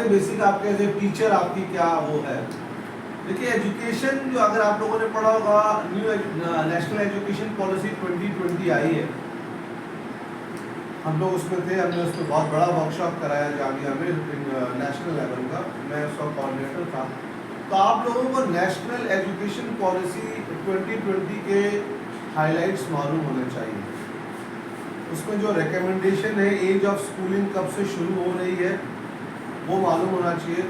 बातें बेसिक आपके as a teacher आपकी क्या वो है। देखिए एजुकेशन जो अगर आप लोगों ने पढ़ा होगा, न्यू नेशनल एजुकेशन पॉलिसी 2020 आई है, हम लोग उसमें थे, हमने उसमें बहुत बड़ा वर्कशॉप कराया जामिया में नेशनल लेवल का, मैं उसका कोऑर्डिनेटर था। तो आप लोगों को नेशनल एजुकेशन पॉलिसी 2020 के हाइलाइट्स मालूम होने चाहिए। उसमें जो रिकमेंडेशन है, एज ऑफ स्कूलिंग कब से शुरू हो रही है वो मालूम होना चाहिए।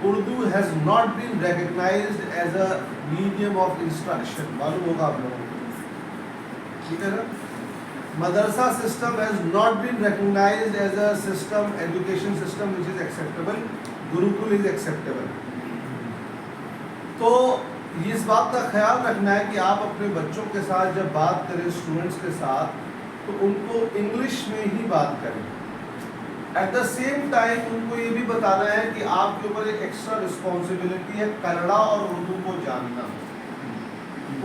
Urdu has not been recognized as a medium of instruction, मालूम होगा आप लोगों को, ठीक है ना। मदरसा system has not been recognized as a system, education system which is acceptable, Gurukul is acceptable. तो इस बात का ख्याल रखना है कि आप अपने बच्चों के साथ जब बात करें, स्टूडेंट्स के साथ, तो उनको इंग्लिश में ही बात करें। एट द सेम टाइम उनको ये भी बताना है कि आपके ऊपर एक एक्स्ट्रा रिस्पॉन्सिबिलिटी है कन्नड़ा और उर्दू को जानना।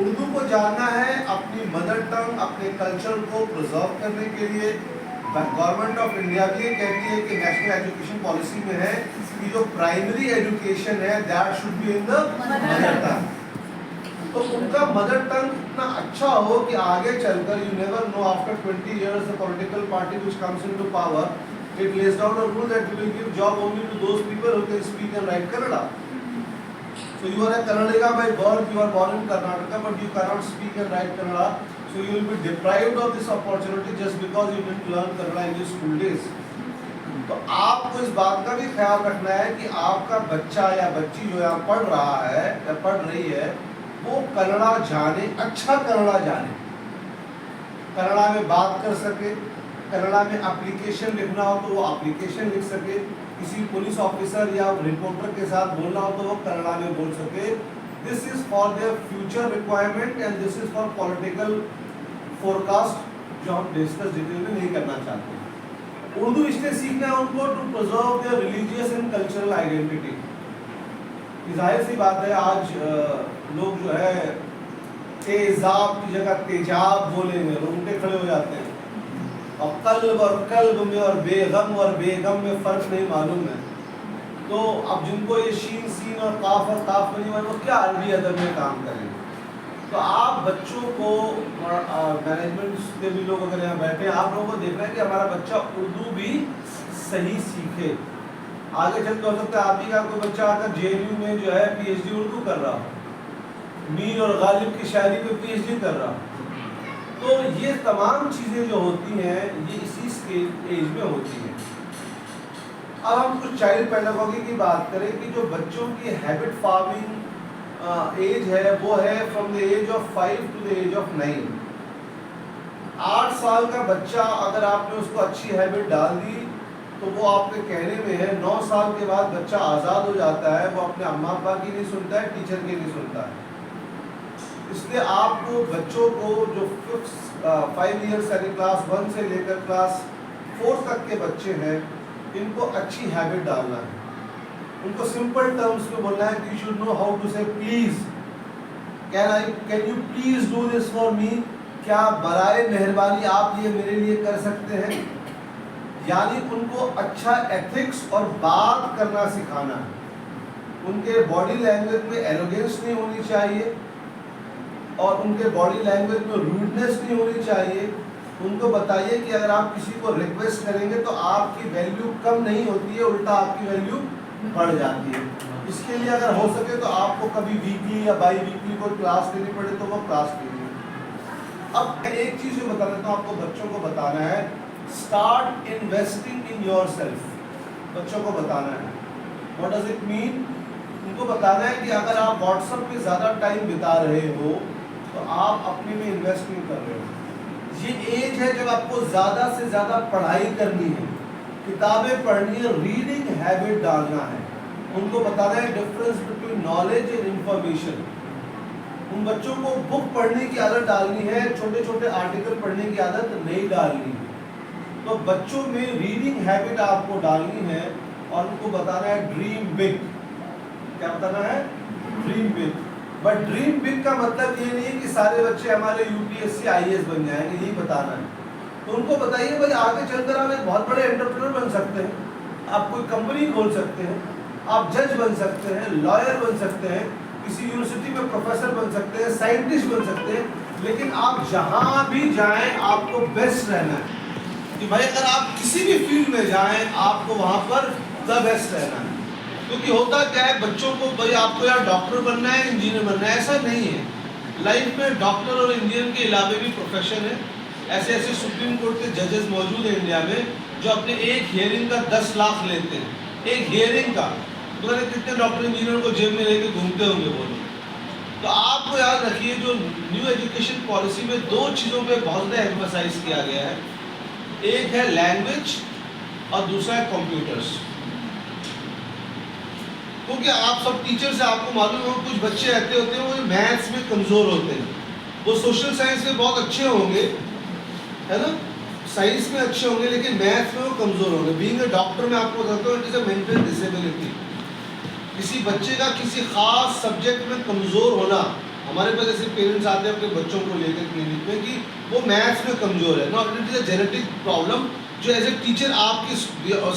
उर्दू को जानना है अपनी मदर टंग, अपने कल्चर को प्रिजर्व करने के लिए। गवर्नमेंट ऑफ इंडिया भी ये कहती है कि नेशनल एजुकेशन पॉलिसी में है कि जो प्राइमरी एजुकेशन है that should be in the mother tongue. तो उनका मदर टंग इतना अच्छा हो कि आगे चलकर, you never know, after 20 years the political party which comes into power, it lays down a rule that you will give job only to those people who can speak and write Kannada. So you are a Kannadiga by birth, you are born in Karnataka, but you cannot speak and write Kannada. So you will be deprived of this opportunity just because you didn't learn Kannada in your school days. तो आपको इस बात का भी ख्याल रखना है कि आपका बच्चा या बच्ची जो यहाँ पढ़ रहा है या पढ़ रही है वो कन्नड़ा जाने, अच्छा कन्नड़ा जाने, कन्नड़ा में बात कर सके, कन्नड़ा में एप्लीकेशन लिखना हो तो वो एप्लीकेशन लिख सके, किसी पुलिस ऑफिसर या रिपोर्टर के साथ बोलना हो तो वो कन्नड़ा में बोल सके। This is for their future requirement and this is for political forecast जो हम डिस्कस डिटेल में नहीं करना चाहते। उर्दू इसलिए सीखना है उनको to preserve their religious and cultural identity. जाहिर सी बात है आज लोग जो है तेजाब की जगह तेजाब बोलेंगे, रोंगटे खड़े हो जाते हैं, और कल्ब और कल्ब में और बेगम में फ़र्क नहीं मालूम है। तो अब जिनको ये शीन सीन और काफ नहीं मालूम, वो क्या अरबी अदब में काम करेंगे। तो आप बच्चों को, मैनेजमेंट के भी लोग अगर यहाँ बैठे हैं, आप लोगों को देखना है कि हमारा बच्चा उर्दू भी सही सीखे। आगे चल के हो सकता है आप ही का कोई बच्चा आकर JNU में जो है PhD उर्दू कर रहा हो, मीर और गालिब की शायरी पे PhD कर रहा हो। तो ये तमाम चीज़ें जो होती हैं ये इसी स्टेज एज में होती हैं। अब हम कुछ चाइल्ड पेडागोगी की बात करें कि जो बच्चों की हैबिट फॉर्मिंग एज है वो है from the age of 5 to the age of 9। 8 साल का बच्चा अगर आपने उसको अच्छी हैबिट डाल दी तो वो आपके कहने में है। 9 साल के बाद बच्चा आज़ाद हो जाता है, वो अपने अम्मा अब्बा की नहीं सुनता है, टीचर की नहीं सुनता है। इसलिए आपको बच्चों को जो 5 years यानी क्लास 1 से लेकर क्लास 4 तक के बच्चे हैं, इनको अच्छी हैबिट डालना है। उनको सिंपल टर्म्स में बोलना है कि you should know how to say please, can you please do this for me, क्या बराए मेहरबानी आप ये मेरे लिए कर सकते हैं। यानी उनको अच्छा एथिक्स और बात करना सिखाना है। उनके बॉडी लैंग्वेज में एरोगेंस नहीं होनी चाहिए और उनके बॉडी लैंग्वेज में रूडनेस नहीं होनी चाहिए। उनको बताइए कि अगर आप किसी को रिक्वेस्ट करेंगे तो आपकी वैल्यू कम नहीं होती है, उल्टा आपकी वैल्यू बढ़ जाती है। इसके लिए अगर हो सके तो आपको कभी वीकली या बाई वीकली कोई क्लास लेनी पड़े तो वो क्लास लीजिए। अब एक चीज़ जो बता देता हूँ आपको, बच्चों को बताना है, start investing in your self. बच्चों को बताना है व्हाट डज इट मीन। उनको बताना है कि अगर आप व्हाट्सएप पे ज़्यादा टाइम बिता रहे हो तो आप अपने में इन्वेस्ट नहीं कर रहे हो। ये एज है जब आपको ज़्यादा से ज़्यादा पढ़ाई करनी है, किताबें पढ़नी है, रीडिंग हैबिट डालना है। उनको बताना है difference between knowledge and information. उन बच्चों को बुक पढ़ने की आदत डालनी है, छोटे छोटे आर्टिकल पढ़ने की आदत नहीं डालनी है। तो बच्चों में रीडिंग हैबिट आपको डालनी है और उनको बताना है ड्रीम बिग। क्या बताना है? Dream big. But dream big का मतलब ये नहीं है कि सारे बच्चे हमारे UPSC IAS बन जाएंगे, यही बताना है। तो उनको बताइए भाई आगे चलकर आप एक बहुत बड़े एंटरप्रेन्योर बन सकते हैं। आप कोई कंपनी खोल सकते हैं, आप जज बन सकते हैं, लॉयर बन सकते हैं, किसी यूनिवर्सिटी में प्रोफेसर बन सकते हैं, साइंटिस्ट बन सकते हैं, लेकिन आप जहां भी जाएं आपको बेस्ट रहना है कि भाई अगर आप किसी भी फील्ड में जाएं आपको वहां पर द बेस्ट रहना है। क्योंकि होता क्या है, बच्चों को भाई आपको यार डॉक्टर बनना है, इंजीनियर बनना है, ऐसा नहीं है। लाइफ में डॉक्टर और इंजीनियर के अलावा भी प्रोफेशन है। ऐसे ऐसे सुप्रीम कोर्ट के जजेस मौजूद हैं इंडिया में जो अपने एक हियरिंग का 10 लाख लेते हैं, एक हियरिंग का। तो कितने डॉक्टर इंजीनियर को जेब में लेके घूमते होंगे वो लोग। तो आपको याद रखिए, जो न्यू एजुकेशन पॉलिसी में 2 चीज़ों पे बहुत ज़्यादा एम्फसाइज किया गया है, एक है लैंग्वेज और दूसरा है कंप्यूटर्स। क्योंकि आप सब टीचर से आपको मालूम हो, कुछ बच्चे ऐसे होते हैं वो मैथ्स में कमज़ोर होते हैं, वो सोशल साइंस में बहुत अच्छे होंगे, है ना, साइंस में अच्छे होंगे, लेकिन मैथ्स में वो कमज़ोर होंगे। बीइंग अ डॉक्टर में आपको बताता हूँ, it is a mental disability. किसी बच्चे का किसी खास सब्जेक्ट में कमज़ोर होना, हमारे पास ऐसे पेरेंट्स आते हैं अपने बच्चों को लेकर क्लिनिक में कि वो मैथ्स में कमज़ोर है। Not it is a genetic problem जो एज ए टीचर आपके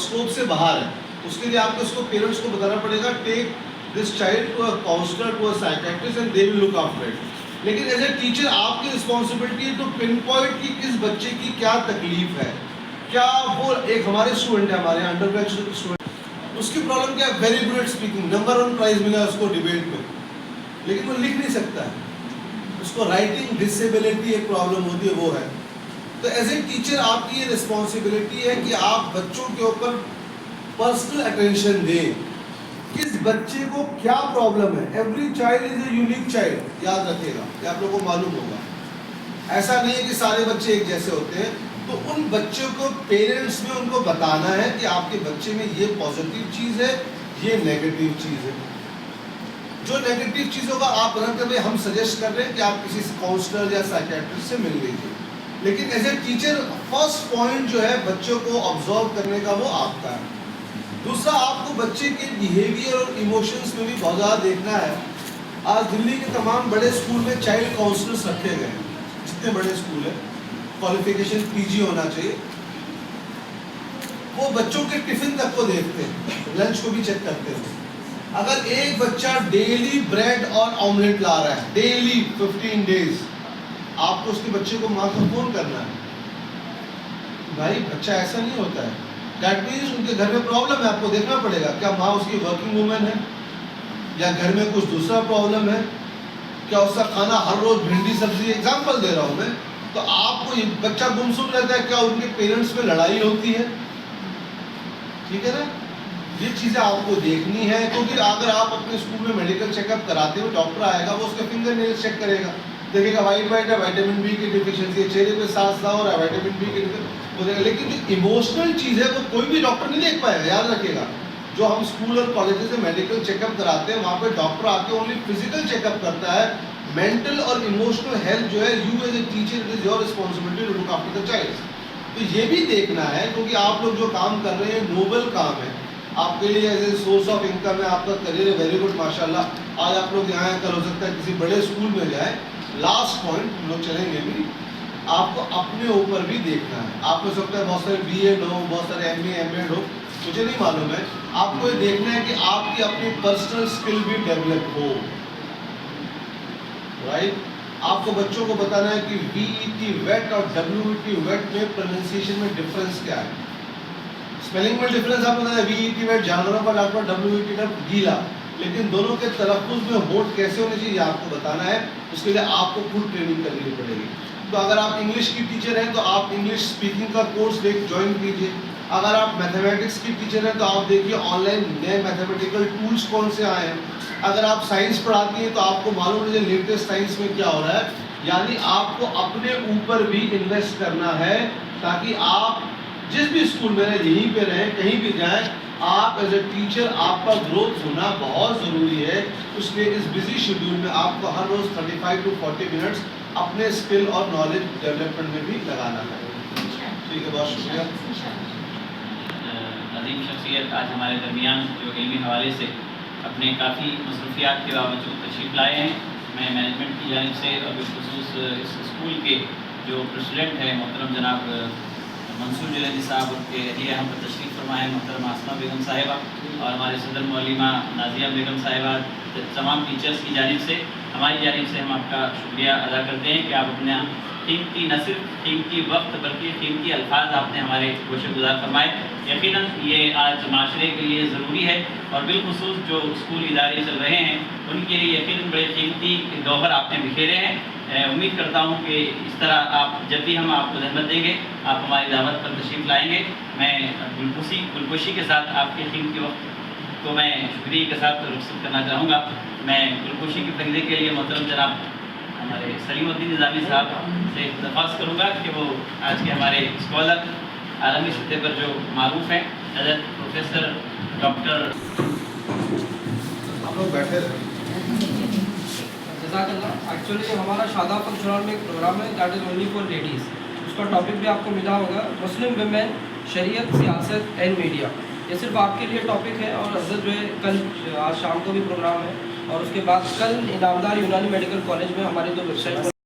स्कोप से बाहर है। उसके लिए आपको उसको पेरेंट्स को बताना पड़ेगा, take this child to a counsellor, to a psychiatrist and they will look after it. लेकिन एज ए टीचर आपकी रिस्पॉन्सिबिलिटी है टू पिन पॉइंट कि किस बच्चे की क्या तकलीफ है, क्या वो एक हमारे स्टूडेंट है, हमारे अंडर ग्रेजुएट स्टूडेंट, उसकी प्रॉब्लम क्या है, very good at speaking, number 1 prize मिला उसको डिबेट में, लेकिन वो लिख नहीं सकता है, उसको राइटिंग डिसेबिलिटी एक प्रॉब्लम होती है, वो है। तो एज ए टीचर आपकी ये रिस्पॉन्सिबिलिटी है कि आप बच्चों के ऊपर पर्सनल अटेंशन दें, किस बच्चे को क्या प्रॉब्लम है। Every child is a unique child, याद रखिएगा, ये आप लोगों को मालूम होगा। ऐसा नहीं है कि सारे बच्चे एक जैसे होते हैं। तो उन बच्चों को पेरेंट्स में उनको बताना है कि आपके बच्चे में ये पॉजिटिव चीज़ है, ये नेगेटिव चीज़ है। जो नेगेटिव चीज़ होगा आप तुरंत हम सजेस्ट कर रहे हैं कि आप किसी काउंसलर या साइकियाट्रिस्ट से मिल लीजिए। लेकिन as a teacher first point जो है बच्चों को ऑब्जर्व करने का वो आपका है। दूसरा, आपको बच्चे के बिहेवियर और इमोशंस में भी बहुत ज़्यादा देखना है। आज दिल्ली के तमाम बड़े स्कूल में चाइल्ड काउंसलर्स रखे गए हैं, जितने बड़े स्कूल हैं, क्वालिफिकेशन पीजी होना चाहिए। वो बच्चों के टिफिन तक को देखते हैं, लंच को भी चेक करते हैं। अगर एक बच्चा डेली ब्रेड और ऑमलेट ला रहा है, डेली 15 डेज, आपको उसके बच्चे को माँ को फोन करना है, भाई बच्चा ऐसा नहीं होता है। दैट मीन्स उनके घर में प्रॉब्लम है, आपको देखना पड़ेगा क्या माँ उसकी वर्किंग वूमेन है या घर में कुछ दूसरा प्रॉब्लम है, क्या उसका खाना हर रोज भिंडी सब्जी, एग्जाम्पल दे रहा हूँ मैं। तो आपको ये बच्चा गुमसुम रहता है, क्या उनके पेरेंट्स में लड़ाई होती है, ठीक है ना, ये चीज़ें आपको देखनी है। क्योंकि अगर आप अपने स्कूल में मेडिकल चेकअप कराते हो, डॉक्टर आएगा, वो उसके फिंगर नेल्स चेक करेगा, देखेगा वाइट है, विटामिन बी की डिफिशियंसी है, चेहरे पे सांस हो रहा है, विटामिन बी की, लेकिन जो इमोशनल चीज़ है वो कोई भी डॉक्टर नहीं देख पाएगा, याद रखिएगा। जो हम स्कूल और कॉलेजेस में मेडिकल चेकअप कराते हैं, वहाँ पे डॉक्टर आके ओनली फिजिकल चेकअप करता है। मेंटल और इमोशनल हेल्थ जो है, you as a teacher, it is your responsibility to look after the child. तो ये भी देखना है, क्योंकि आप लोग जो काम कर रहे हैं नोबल काम है, आपके लिए as a source of income है, आपका करियर है, वेरी गुड, माशाल्लाह। आज आप लोग यहाँ कल हो सकता है किसी बड़े स्कूल में जाए। लास्ट पॉइंट लोग चलेंगे भी, आपको अपने ऊपर भी देखना है। आप में सकता है बहुत सारे बीएड हो, बहुत सारे एमए एमएड हो, मुझे नहीं मालूम है। आपको ये देखना है कि आपकी अपनी पर्सनल स्किल भी डेवलप हो, राइट। आपको बच्चों को बताना है कि वीईटी वेट और डब्ल्यूईटी वेट में प्रोनाउंसिएशन में डिफरेंस क्या है। स्पेलिंग में डिफरेंस आपको बताना है, वीईटी वेट जानवरों का डॉक्टर, डब्ल्यूईटी वेट गीला, लेकिन दोनों के तलफ़ुज़ में होठ कैसे होने चाहिए आपको बताना है। उसके लिए आपको खुद ट्रेनिंग करनी पड़ेगी। तो अगर आप इंग्लिश की टीचर हैं तो आप इंग्लिश स्पीकिंग का कोर्स ज्वाइन कीजिए। अगर आप मैथमेटिक्स की टीचर हैं तो आप देखिए ऑनलाइन नए मैथमेटिकल टूल्स कौन से आए हैं। अगर आप साइंस पढ़ाती हैं तो आपको मालूम है लेटेस्ट साइंस में क्या हो रहा है। यानी आपको अपने ऊपर भी इन्वेस्ट करना है, ताकि आप जिस भी स्कूल में रहें, यहीं पे रहें, कहीं भी जाएं, आप एज ए टीचर आपका ग्रोथ होना बहुत ज़रूरी है। इसलिए इस बिजी शेड्यूल में आपको हर रोज़ 35 to 40 मिनट्स अपने स्किल और नॉलेज डेवलपमेंट में भी लगाना है। ठीक है, बहुत शुक्रिया। अजीम शख्सियत आज हमारे दरमियान जो इल्मी हवाले से अपने काफ़ी मसरूफियात के बावजूद तशरीफ़ लाए हैं। मैं मैनेजमेंट की जानिब से और बिलखुसूस इस स्कूल के जो प्रेसिडेंट हैं मोहतरम जनाब मंसूर जलेबी साहब उनके लिए हम पर तशरीफ़ फरमा है, मोहतरम आसमा बेगम साहिबा और हमारे सदर मौलिमा नाजिया बेगम साहिबा, तमाम टीचर्स की जानिब से, हमारी जानिब से हम आपका शुक्रिया अदा करते हैं कि आप अपना कीमती न सिर्फ कीमती वक्त बल्कि कीमती अल्फाज आपने हमारे गोशे गुजार फरमाए। यकीनन ये आज माशरे के लिए ज़रूरी है और बिलखुसूस जो स्कूल इदारे चल रहे हैं उनके लिए यकीनन बड़े कीमती गौहर आपने बिखेरे हैं। उम्मीद करता हूँ कि इस तरह आप जब भी हम आपको जहमत देंगे आप हमारी दावत पर तशरीफ़ लाएँगे। मैं गुलकुशी के साथ आपके कीमती वक्त को मैं शुक्रिया के साथ रुखसत करना चाहूँगा। मैं गुलकुशी की फरीदे के लिए मोहतरम जनाब हमारे सलीमुद्दीन निज़ामी साहब से दरख्वास्त करूँगा कि वो आज के हमारे स्कॉलर आलमी सतह पर जो मारूफ हैं हज़रत प्रोफेसर डॉक्टर। आप लोग बैठे रहे। जज़ाकल्लाह। एक्चुअली हमारा शादाब फंक्शन में एक प्रोग्राम है that is only for ladies. उसका टॉपिक भी आपको मिला होगा, मुस्लिम वुमेन, शरीयत, सियासत एंड मीडिया। ये सिर्फ आपके लिए टॉपिक है और हज़रत जो है कल आज शाम को भी प्रोग्राम है और उसके बाद कल इनामदार यूनानी मेडिकल कॉलेज में हमारी 2 वेबसाइट